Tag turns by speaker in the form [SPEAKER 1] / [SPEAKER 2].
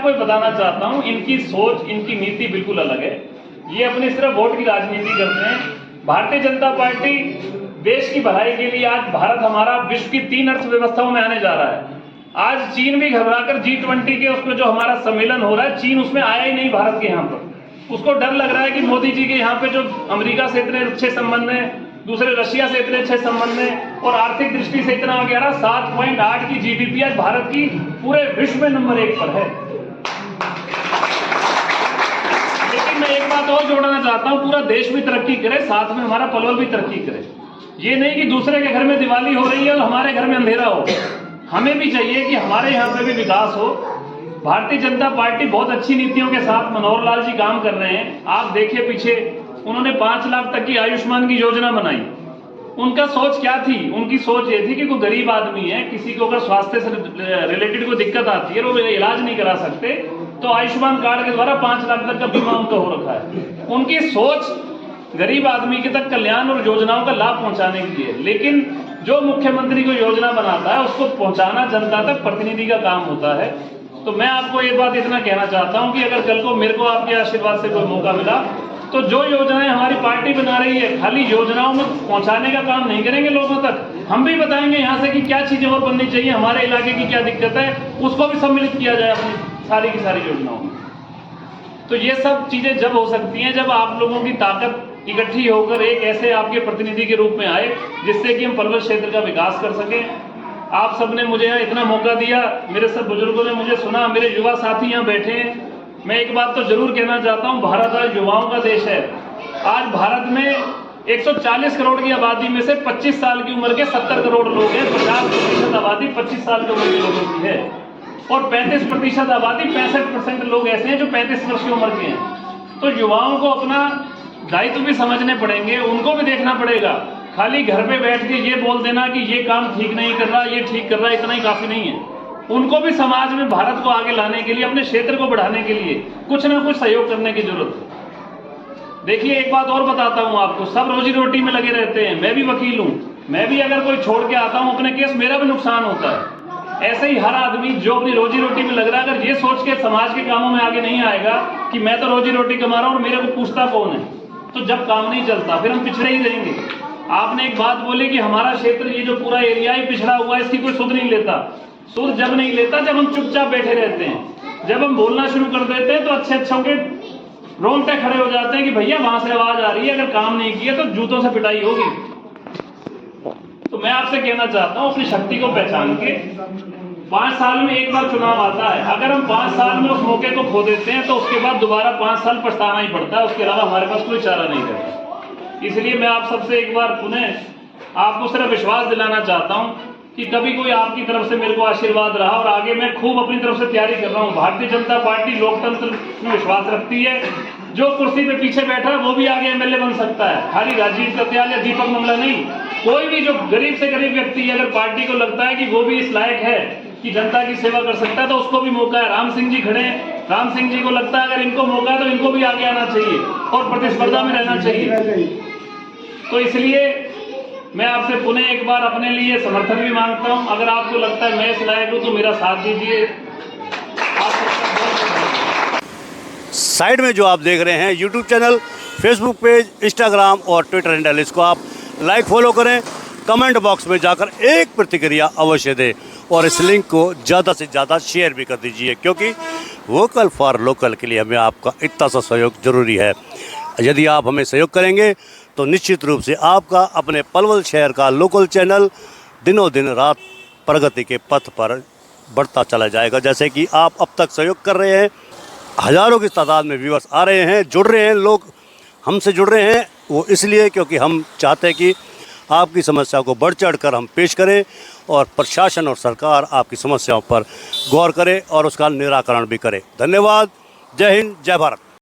[SPEAKER 1] आपको ये बताना चाहता हूं, इनकी सोच, इनकी नीति बिल्कुल अलग है। ये अपनी सिर्फ वोट की राजनीति करते हैं। भारतीय जनता पार्टी देश की भलाई के लिए, आज भारत हमारा विश्व की 3 अर्थव्यवस्थाओं में आने जा रहा है। आज चीन भी घबराकर G20 के उसमें जो हमारा सम्मेलन हो रहा है, चीन उसमें आया ही नहीं भारत के यहाँ पर। उसको डर लग रहा है कि मोदी जी के यहाँ पे जो अमेरिका से इतने अच्छे संबंध हैं, दूसरे रशिया से इतने अच्छे संबंध हैं, और आर्थिक दृष्टि से इतना आगे आ रहा, 7.8 की GDP आज भारत की पूरे विश्व में नंबर 1 पर है। लेकिन मैं एक बात और जोड़ना चाहता हूं, पूरा देश भी तरक्की करे, साथ में हमारा पलवल भी तरक्की करे। ये नहीं कि दूसरे के घर में दिवाली हो रही है और हमारे घर में अंधेरा हो। हमें भी चाहिए कि हमारे यहाँ पे भी विकास हो। भारतीय जनता पार्टी बहुत अच्छी नीतियों के साथ मनोहर लाल जी काम कर रहे हैं। आप देखिए, पीछे उन्होंने 5 लाख तक की आयुष्मान की योजना बनाई। उनका सोच क्या थी? उनकी सोच ये थी कि कोई गरीब आदमी है, किसी को अगर स्वास्थ्य से रिलेटेड कोई दिक्कत आती है और वो इलाज नहीं करा सकते, तो आयुष्मान कार्ड के द्वारा 5 लाख तक का बीमा उनका हो रखा है। उनकी सोच गरीब आदमी के तक कल्याण और योजनाओं का लाभ पहुंचाने की है। लेकिन जो मुख्यमंत्री को योजना बनाता है, उसको पहुंचाना जनता तक प्रतिनिधि का काम होता है। तो मैं आपको ये बात इतना कहना चाहता हूं कि अगर कल को मेरे को आपके आशीर्वाद से कोई मौका मिला, तो जो योजनाएं हमारी पार्टी बना रही है, खाली योजनाओं में पहुंचाने का काम नहीं करेंगे लोगों तक। हम भी बताएंगे यहाँ से कि क्या चीजें और बननी चाहिए, हमारे इलाके की क्या दिक्कत है, उसको भी सम्मिलित किया जाए अपनी सारी की सारी योजनाओं में। तो ये सब चीजें जब हो सकती हैं, जब आप लोगों की ताकत इकट्ठी होकर एक ऐसे आपके प्रतिनिधि के रूप में आए, जिससे कि हम पलवल क्षेत्र का विकास कर सकें। आप सबने मुझे यहाँ इतना मौका दिया, मेरे सब बुजुर्गों ने मुझे सुना, मेरे युवा साथी यहाँ बैठे हैं। मैं एक बात तो जरूर कहना चाहता हूँ, भारत आज युवाओं का देश है। आज भारत में 140 करोड़ की आबादी में से 25 साल की उम्र के 70 करोड़ लोग हैं। 50% आबादी 25 साल की उम्र के लोगों की है, और 35% आबादी 65% लोग ऐसे हैं जो 35 वर्ष की उम्र के हैं। तो युवाओं को अपना दायित्व भी समझने पड़ेंगे, उनको भी देखना पड़ेगा। खाली घर पे बैठ के ये बोल देना कि ये काम ठीक नहीं कर रहा, ये ठीक कर रहा है, इतना ही काफी नहीं है। उनको भी समाज में भारत को आगे लाने के लिए, अपने क्षेत्र को बढ़ाने के लिए कुछ ना कुछ सहयोग करने की जरूरत है। देखिए, एक बात और बताता हूं आपको, सब रोजी रोटी में लगे रहते हैं। मैं भी वकील हूं, मैं भी अगर कोई छोड़ के आता हूं अपने केस, मेरा भी नुकसान होता है। ऐसे ही हर आदमी जो अपनी रोजी रोटी में लग रहा है, अगर ये सोच के समाज के कामों में आगे नहीं आएगा कि मैं तो रोजी रोटी कमा रहा हूं और मेरे को पूछता कौन है, तो जब काम नहीं चलता फिर हम पिछड़े ही रहेंगे। आपने एक बात बोली कि हमारा क्षेत्र, ये जो पूरा एरिया है, पिछड़ा हुआ है, इसकी कोई सुध नहीं लेता। सुध जब नहीं लेता जब हम चुपचाप बैठे रहते हैं। जब हम बोलना शुरू कर देते हैं तो अच्छे अच्छों के रोंगटे खड़े हो जाते हैं कि भैया वहां से आवाज आ रही है, अगर काम नहीं किया तो जूतों से पिटाई होगी। तो मैं आपसे कहना चाहता हूं, अपनी शक्ति को पहचान के 5 साल में एक बार चुनाव आता है। अगर हम 5 साल में उस मौके को खो देते हैं तो उसके बाद दोबारा 5 साल पछताना ही पड़ता है। उसके अलावा हमारे पास कोई चारा नहीं रहता। इसलिए मैं आप सबसे एक बार पुनः आपको सिर्फ विश्वास दिलाना चाहता हूं कि कभी कोई आपकी तरफ से मेरे को आशीर्वाद रहा, और आगे मैं खूब अपनी तरफ से तैयारी कर रहा हूं। भारतीय जनता पार्टी लोकतंत्र में विश्वास रखती है। जो कुर्सी पे पीछे बैठा है वो भी आगे एमएलए बन सकता है। खाली राजीव कत्याल या दीपक मंगला नहीं, कोई भी जो गरीब से गरीब व्यक्ति है, अगर पार्टी को लगता है कि वो भी इस लायक है कि जनता की सेवा कर सकता है, तो उसको भी मौका है। राम सिंह जी खड़े हैं, राम सिंह जी को लगता है अगर इनको मौका है तो इनको भी आगे आना चाहिए और प्रतिस्पर्धा में रहना चाहिए। तो इसलिए मैं आपसे पुनः एक बार अपने लिए समर्थन भी मांगता हूं। अगर आपको लगता है मैं इस लायक हूं तो मेरा साथ दीजिए।
[SPEAKER 2] साइड में जो आप देख रहे हैं YouTube channel, Facebook page, Instagram और ट्विटर हैंडल, इसको आप लाइक फॉलो करें। कमेंट बॉक्स में जाकर एक प्रतिक्रिया अवश्य दें और इस लिंक को ज़्यादा से ज़्यादा शेयर भी कर दीजिए, क्योंकि वोकल फॉर लोकल के लिए हमें आपका इतना सा सहयोग ज़रूरी है। यदि आप हमें सहयोग करेंगे तो निश्चित रूप से आपका अपने पलवल शहर का लोकल चैनल दिनों दिन रात प्रगति के पथ पर बढ़ता चला जाएगा। जैसे कि आप अब तक सहयोग कर रहे हैं, हज़ारों की तादाद में व्यूअर्स आ रहे हैं, जुड़ रहे हैं, लोग हमसे जुड़ रहे हैं। वो इसलिए क्योंकि हम चाहते हैं कि आपकी समस्या को बढ़ चढ़ कर हम पेश करें और प्रशासन और सरकार आपकी समस्याओं पर गौर करे और उसका निराकरण भी करे। धन्यवाद। जय हिंद, जय भारत।